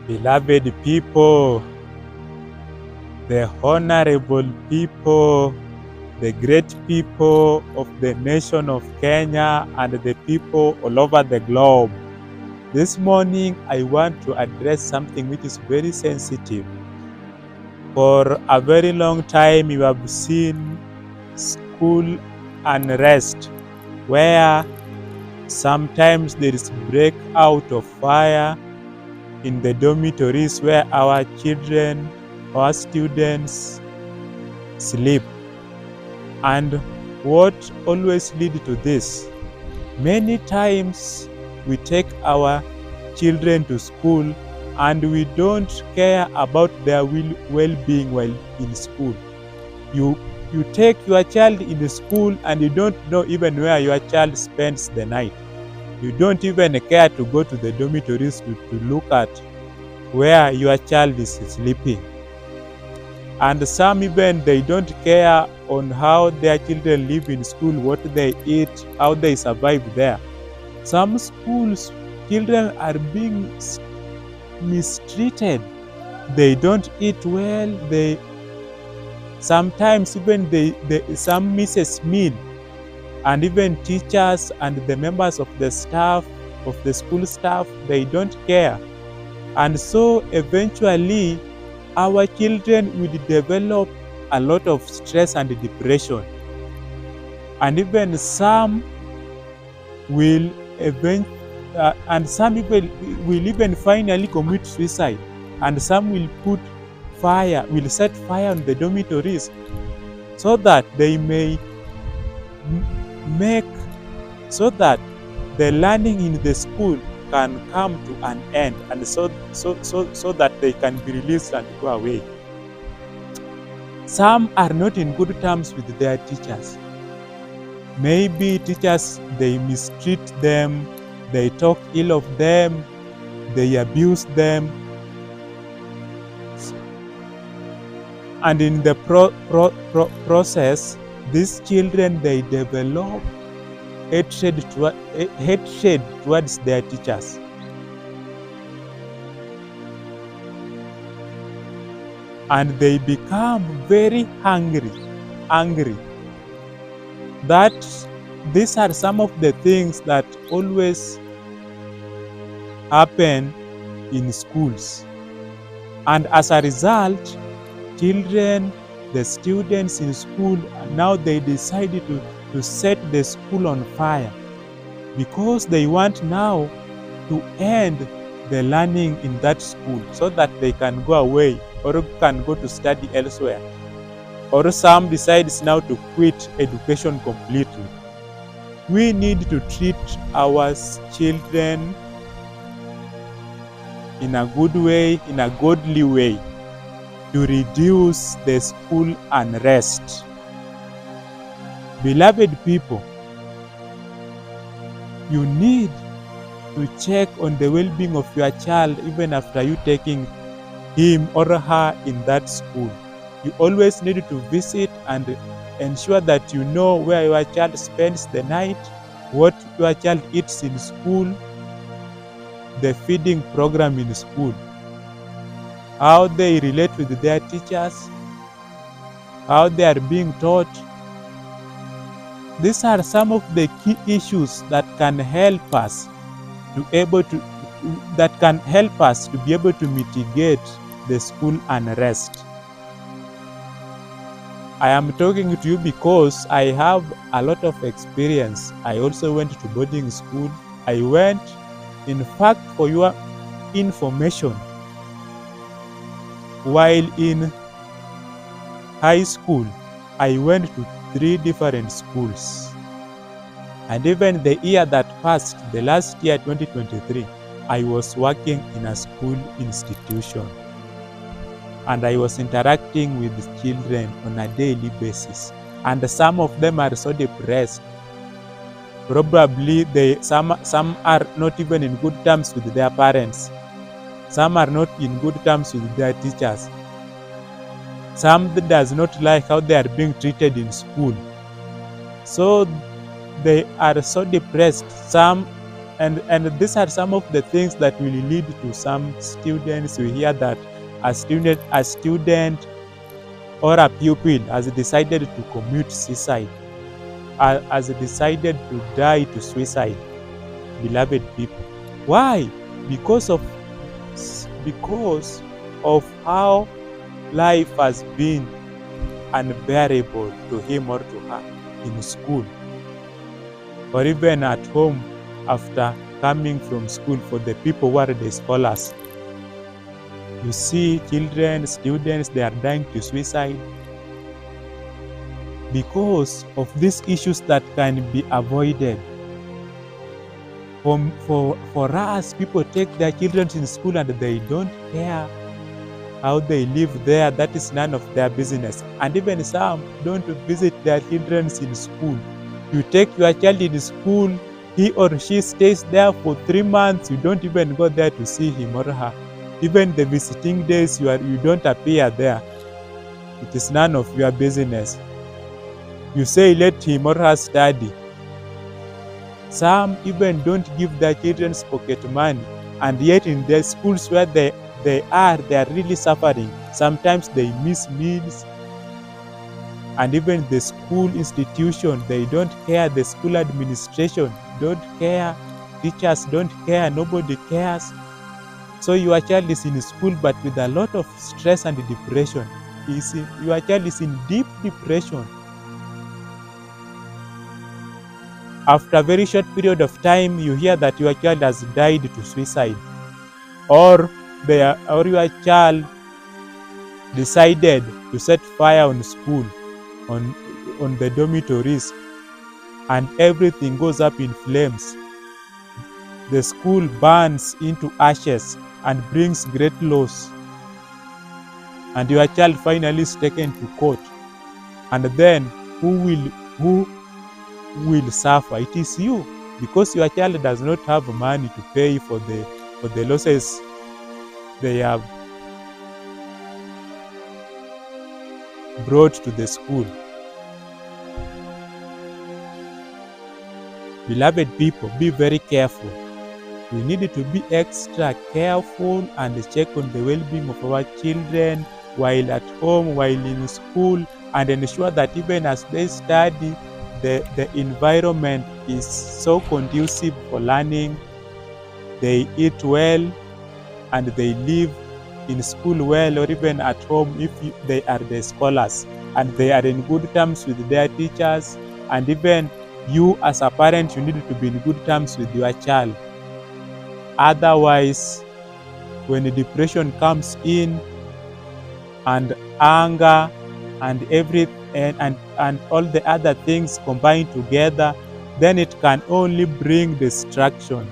Beloved people, the honorable people, the great people of the nation of Kenya and the people all over the globe. This morning, I want to address something which is very sensitive. For a very long time, you have seen school unrest, where sometimes there is breakout of fire in the dormitories where our children, our students sleep. And what always leads to this? Many times we take our children to school and we don't care about their well-being while in school. You take your child in the school and you don't know even where your child spends the night. You don't even care to go to the dormitories to look at where your child is sleeping. And some even they don't care on how their children live in school, what they eat, how they survive there. Some schools, children are being mistreated. They don't eat well. Sometimes even some misses meal, and even teachers and the members of the staff, of the school staff, they don't care. And so eventually our children will develop a lot of stress and depression. And even some will even finally commit suicide. And some will set fire on the dormitories so that they may so that the learning in the school can come to an end, and so that they can be released and go away. Some are not in good terms with their teachers. Maybe teachers, they mistreat them, they talk ill of them, they abuse them. And in the process, these children, they develop hatred towards their teachers. And they become very angry. That these are some of the things that always happen in schools. And as a result, children, the students in school, now they decided to set the school on fire because they want now to end the learning in that school so that they can go away or can go to study elsewhere. Or some decides now to quit education completely. We need to treat our children in a good way, in a godly way, to reduce the school unrest. Beloved people, you need to check on the well-being of your child even after you taking him or her in that school. You always need to visit and ensure that you know where your child spends the night, what your child eats in school, the feeding program in school, how they relate with their teachers, how they are being taught. These are some of the key issues that can help us to be able to mitigate the school unrest. I am talking to you because I have a lot of experience. I also went to boarding school. In fact, for your information, while in high school, I went to 3 different schools. And even the year that passed, the last year, 2023, I was working in a school institution. And I was interacting with children on a daily basis. And some of them are so depressed. Probably some are not even in good terms with their parents. Some are not in good terms with their teachers. Some does not like how they are being treated in school. So they are so depressed. Some and these are some of the things that will lead to some students. We hear that a student or a pupil has decided to commit suicide, has decided to die to suicide. Beloved people, why? because of because of how life has been unbearable to him or to her in school, or even at home after coming from school. For the people who are the scholars, you see children, students, they are dying to suicide because of these issues that can be avoided. For us, people take their children in school and they don't care how they live there. That is none of their business. And even some don't visit their children in school. You take your child in school, he or she stays there for 3 months. You don't even go there to see him or her. Even the visiting days, you don't appear there. It is none of your business. You say let him or her study. Some even don't give their children pocket money, and yet in their schools where they are really suffering. Sometimes they miss meals, and even the school institution, they don't care. The school administration don't care. Teachers don't care. Nobody cares. So your child is in school but with a lot of stress and depression. Your child is in deep depression. After a very short period of time, you hear that your child has died to suicide, or your child decided to set fire on school, on the dormitories, and everything goes up in flames. The school burns into ashes and brings great loss, and your child finally is taken to court. And then who will suffer? It is you, because your child does not have money to pay for the losses they have brought to the school. Beloved people, be very careful. We need to be extra careful and check on the well-being of our children while at home, while in school, and ensure that even as they study, the environment is so conducive for learning. They eat well and they live in school well, or even at home if they are the scholars, and they are in good terms with their teachers. And even you as a parent, you need to be in good terms with your child. Otherwise, when depression comes in, and anger and and all the other things combined together, then it can only bring destruction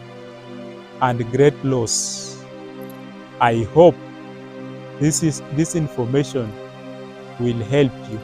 and great loss. I hope this information will help you.